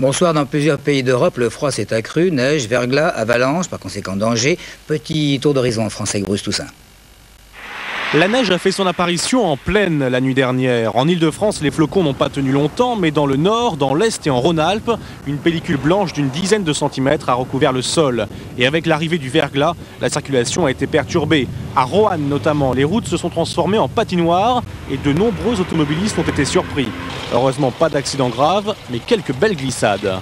Bonsoir, dans plusieurs pays d'Europe, le froid s'est accru, neige, verglas, avalanche, par conséquent danger. Petit tour d'horizon en France avec Bruce Toussaint. La neige a fait son apparition en plaine la nuit dernière. En Ile-de-France, les flocons n'ont pas tenu longtemps, mais dans le nord, dans l'est et en Rhône-Alpes, une pellicule blanche d'une dizaine de centimètres a recouvert le sol. Et avec l'arrivée du verglas, la circulation a été perturbée. À Roanne notamment, les routes se sont transformées en patinoires et de nombreux automobilistes ont été surpris. Heureusement, pas d'accident grave, mais quelques belles glissades.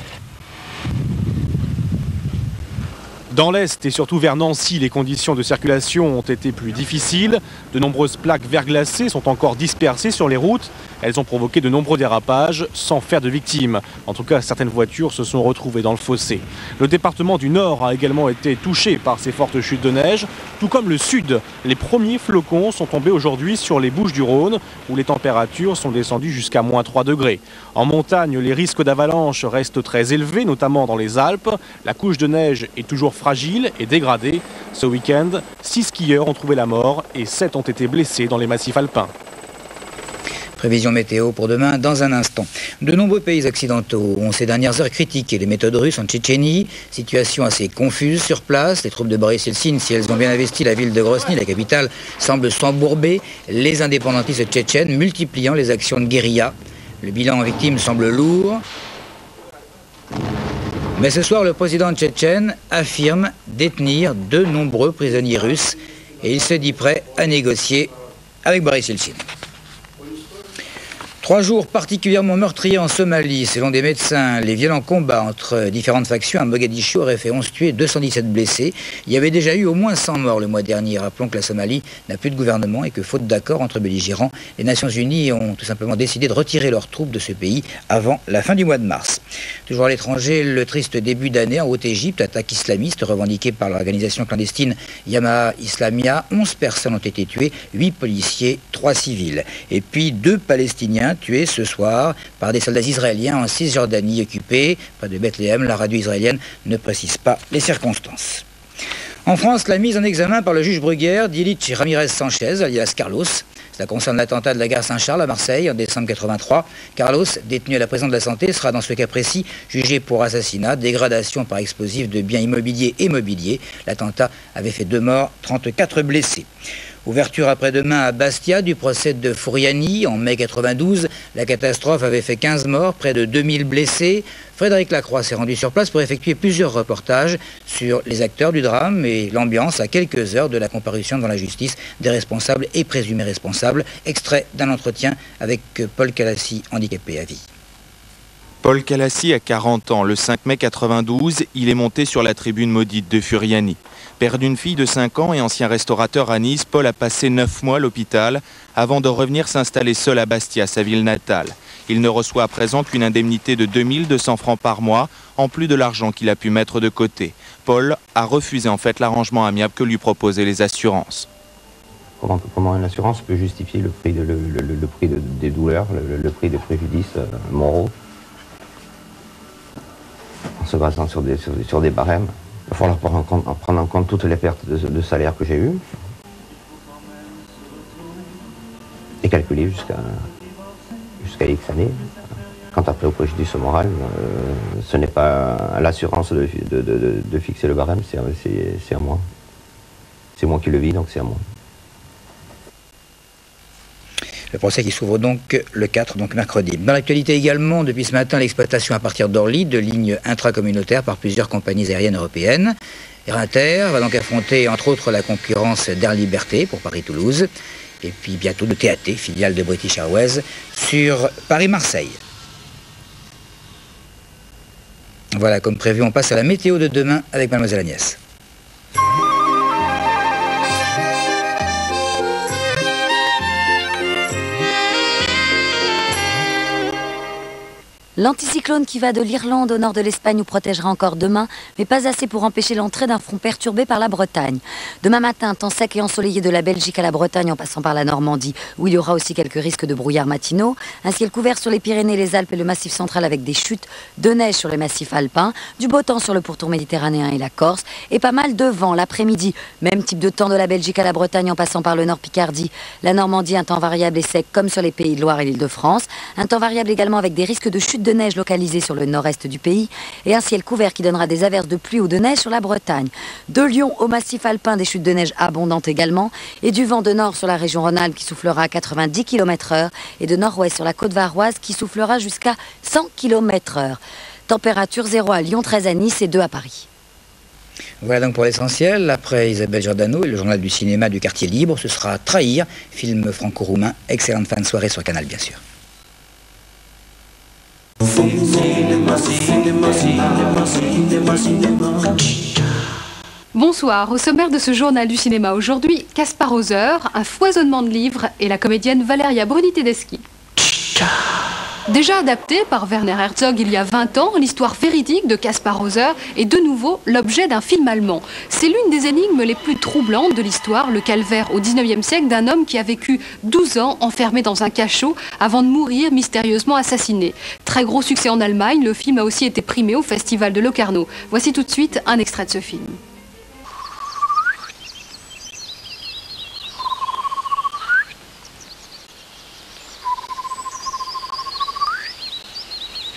Dans l'Est et surtout vers Nancy, les conditions de circulation ont été plus difficiles. De nombreuses plaques verglacées sont encore dispersées sur les routes. Elles ont provoqué de nombreux dérapages sans faire de victimes. En tout cas, certaines voitures se sont retrouvées dans le fossé. Le département du Nord a également été touché par ces fortes chutes de neige, tout comme le Sud. Les premiers flocons sont tombés aujourd'hui sur les Bouches-du-Rhône, où les températures sont descendues jusqu'à -3 degrés. En montagne, les risques d'avalanche restent très élevés, notamment dans les Alpes. La couche de neige est toujours fragile et dégradée. Ce week-end, 6 skieurs ont trouvé la mort et 7 ont été blessés dans les massifs alpins. Prévision météo pour demain dans un instant. De nombreux pays occidentaux ont ces dernières heures critiqué les méthodes russes en Tchétchénie. Situation assez confuse sur place. Les troupes de Boris Eltsine, si elles ont bien investi la ville de Grozny, la capitale, semblent s'embourber. Les indépendantistes tchétchènes multipliant les actions de guérilla. Le bilan en victimes semble lourd. Mais ce soir, le président tchétchène affirme détenir de nombreux prisonniers russes et il se dit prêt à négocier avec Boris Eltsine. 3 jours particulièrement meurtriers en Somalie. Selon des médecins, les violents combats entre différentes factions à Mogadiscio auraient fait 11 tués, 217 blessés. Il y avait déjà eu au moins 100 morts le mois dernier. Rappelons que la Somalie n'a plus de gouvernement et que, faute d'accord entre belligérants, les Nations Unies ont tout simplement décidé de retirer leurs troupes de ce pays avant la fin du mois de mars. Toujours à l'étranger, le triste début d'année en Haute-Égypte, attaque islamiste revendiquée par l'organisation clandestine Yamaha Islamia. 11 personnes ont été tuées, 8 policiers, 3 civils. Et puis 2 Palestiniens tués ce soir par des soldats israéliens en Cisjordanie occupée, près de Bethléem. La radio israélienne ne précise pas les circonstances. En France, la mise en examen par le juge Bruguière d'Illich Ramirez Sanchez, alias Carlos. Cela concerne l'attentat de la gare Saint-Charles à Marseille en décembre 83. Carlos, détenu à la prison de la Santé, sera dans ce cas précis jugé pour assassinat, dégradation par explosif de biens immobiliers et mobiliers. L'attentat avait fait 2 morts, 34 blessés. Ouverture après-demain à Bastia du procès de Fouriani en mai 92. La catastrophe avait fait 15 morts, près de 2000 blessés. Frédéric Lacroix s'est rendu sur place pour effectuer plusieurs reportages sur les acteurs du drame et l'ambiance à quelques heures de la comparution devant la justice des responsables et présumés responsables. Extrait d'un entretien avec Paul Calassi, handicapé à vie. Paul Calassi a 40 ans. Le 5 mai 92, il est monté sur la tribune maudite de Furiani. Père d'une fille de 5 ans et ancien restaurateur à Nice, Paul a passé 9 mois à l'hôpital avant de revenir s'installer seul à Bastia, sa ville natale. Il ne reçoit à présent qu'une indemnité de 2200 francs par mois, en plus de l'argent qu'il a pu mettre de côté. Paul a refusé en fait l'arrangement amiable que lui proposaient les assurances. Comment une assurance peut justifier le prix, des douleurs, le prix des préjudices moraux, en se basant sur des barèmes? Il va falloir prendre en compte toutes les pertes de salaire que j'ai eues et calculer jusqu'à X années. Quant après au préjudice moral, ce n'est pas à l'assurance de fixer le barème, c'est à moi. C'est moi qui le vis, donc c'est à moi. Le procès qui s'ouvre donc le 4, donc mercredi. Dans l'actualité également, depuis ce matin, l'exploitation à partir d'Orly de lignes intracommunautaires par plusieurs compagnies aériennes européennes. Air Inter va donc affronter entre autres la concurrence d'Air Liberté pour Paris-Toulouse. Et puis bientôt de TAT, filiale de British Airways, sur Paris-Marseille. Voilà, comme prévu, on passe à la météo de demain avec Mademoiselle Agnès. L'anticyclone qui va de l'Irlande au nord de l'Espagne nous protégera encore demain, mais pas assez pour empêcher l'entrée d'un front perturbé par la Bretagne. Demain matin, temps sec et ensoleillé de la Belgique à la Bretagne en passant par la Normandie, où il y aura aussi quelques risques de brouillards matinaux. Un ciel couvert sur les Pyrénées, les Alpes et le Massif central avec des chutes de neige sur les massifs alpins, du beau temps sur le pourtour méditerranéen et la Corse, et pas mal de vent l'après-midi. Même type de temps de la Belgique à la Bretagne en passant par le nord Picardie. La Normandie, un temps variable et sec comme sur les Pays de Loire et l'Île-de-France. Un temps variable également avec des risques de chute chutes de neige localisées sur le nord-est du pays et un ciel couvert qui donnera des averses de pluie ou de neige sur la Bretagne. De Lyon au massif alpin, des chutes de neige abondantes également et du vent de nord sur la région Rhône-Alpes qui soufflera à 90 km/h et de nord-ouest sur la côte varoise qui soufflera jusqu'à 100 km/h. Température 0 à Lyon, 13 à Nice et 2 à Paris. Voilà donc pour l'essentiel. Après Isabelle Giordano et le journal du cinéma du quartier libre, ce sera Trahir, film franco-roumain. Excellente fin de soirée sur Canal, bien sûr. Bonsoir, au sommaire de ce journal du cinéma aujourd'hui, Kaspar Hauser, un foisonnement de livres et la comédienne Valeria Bruni-Tedeschi. Déjà adaptée par Werner Herzog il y a 20 ans, l'histoire véridique de Kaspar Hauser est de nouveau l'objet d'un film allemand. C'est l'une des énigmes les plus troublantes de l'histoire, le calvaire au 19e siècle d'un homme qui a vécu 12 ans enfermé dans un cachot avant de mourir mystérieusement assassiné. Très gros succès en Allemagne, le film a aussi été primé au festival de Locarno. Voici tout de suite un extrait de ce film.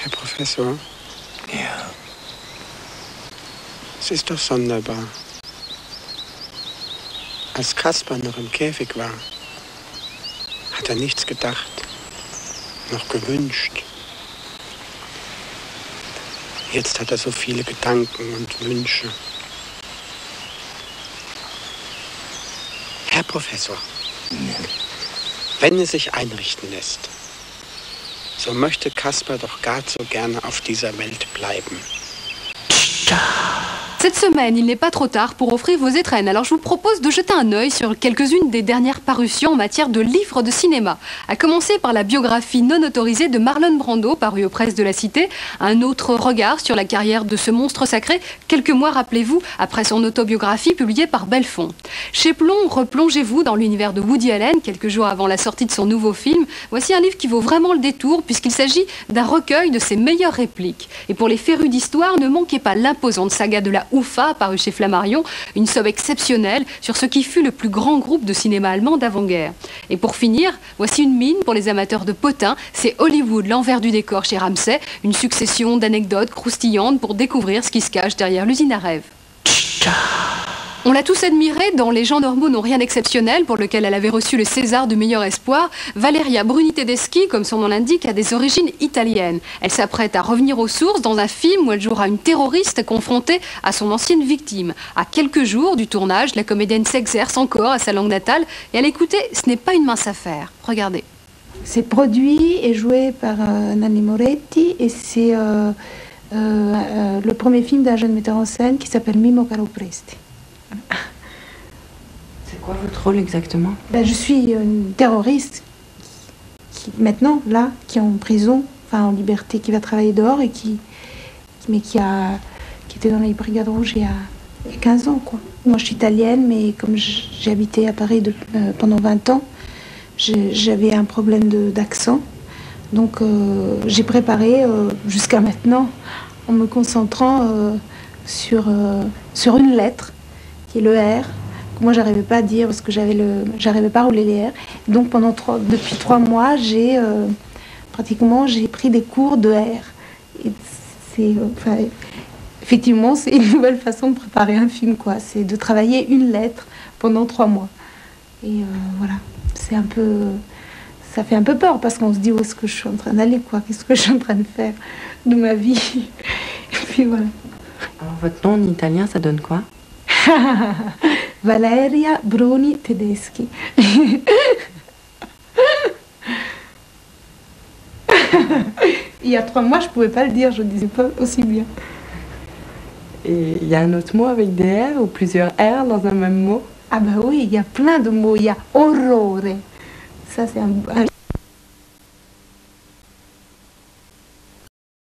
Herr Professor? Ja. Es ist doch sonderbar. Als Kaspar noch im Käfig war, hat nichts gedacht, noch gewünscht. Jetzt hat so viele Gedanken und Wünsche. Herr Professor, wenn es sich einrichten lässt, so möchte Kaspar doch gar so gerne auf dieser Welt bleiben. Cette semaine, il n'est pas trop tard pour offrir vos étrennes. Alors je vous propose de jeter un œil sur quelques-unes des dernières parutions en matière de livres de cinéma. À commencer par la biographie non autorisée de Marlon Brando, parue aux presses de la Cité. Un autre regard sur la carrière de ce monstre sacré, quelques mois, rappelez-vous, après son autobiographie publiée par Belfond. Chez Plomb, replongez-vous dans l'univers de Woody Allen, quelques jours avant la sortie de son nouveau film. Voici un livre qui vaut vraiment le détour, puisqu'il s'agit d'un recueil de ses meilleures répliques. Et pour les férus d'histoire, ne manquez pas l'imposante saga de la Ufa, paru chez Flammarion, une somme exceptionnelle sur ce qui fut le plus grand groupe de cinéma allemand d'avant-guerre. Et pour finir, voici une mine pour les amateurs de potins, c'est Hollywood, l'envers du décor chez Ramsay, une succession d'anecdotes croustillantes pour découvrir ce qui se cache derrière l'usine à rêves. On l'a tous admiré dans Les gens normaux n'ont rien d'exceptionnel, pour lequel elle avait reçu le César du meilleur espoir. Valeria Bruni-Tedeschi, comme son nom l'indique, a des origines italiennes. Elle s'apprête à revenir aux sources dans un film où elle jouera une terroriste confrontée à son ancienne victime. À quelques jours du tournage, la comédienne s'exerce encore à sa langue natale et à l'écouter, ce n'est pas une mince affaire. Regardez. C'est produit et joué par Nanni Moretti et c'est le premier film d'un jeune metteur en scène qui s'appelle Mimo Caro Presti. C'est quoi votre rôle exactement? Je suis une terroriste qui maintenant, là, qui est en prison, enfin en liberté, qui va travailler dehors et qui était dans les Brigades Rouges il y a 15 ans, quoi. Moi, je suis italienne, mais comme j'ai habité à Paris pendant 20 ans, j'avais un problème d'accent. Donc, j'ai préparé jusqu'à maintenant en me concentrant sur une lettre, qui est le R, que moi j'arrivais pas à dire parce que j'arrivais pas à rouler les R. Donc depuis 3 mois, j'ai pris des cours de R. Et effectivement, c'est une nouvelle façon de préparer un film, quoi. C'est de travailler une lettre pendant 3 mois. Et voilà, ça fait un peu peur parce qu'on se dit où est-ce que je suis en train d'aller, quoi. Qu'est-ce que je suis en train de faire de ma vie. Et puis voilà. Alors votre nom en italien, ça donne quoi? Valeria Bruni-Tedeschi. Il y a 3 mois, je pouvais pas le dire, je le disais pas aussi bien. Et il y a un autre mot avec des R ou plusieurs R dans un même mot? Ah bah oui, il y a plein de mots. Il y a orrore. Ça, c'est un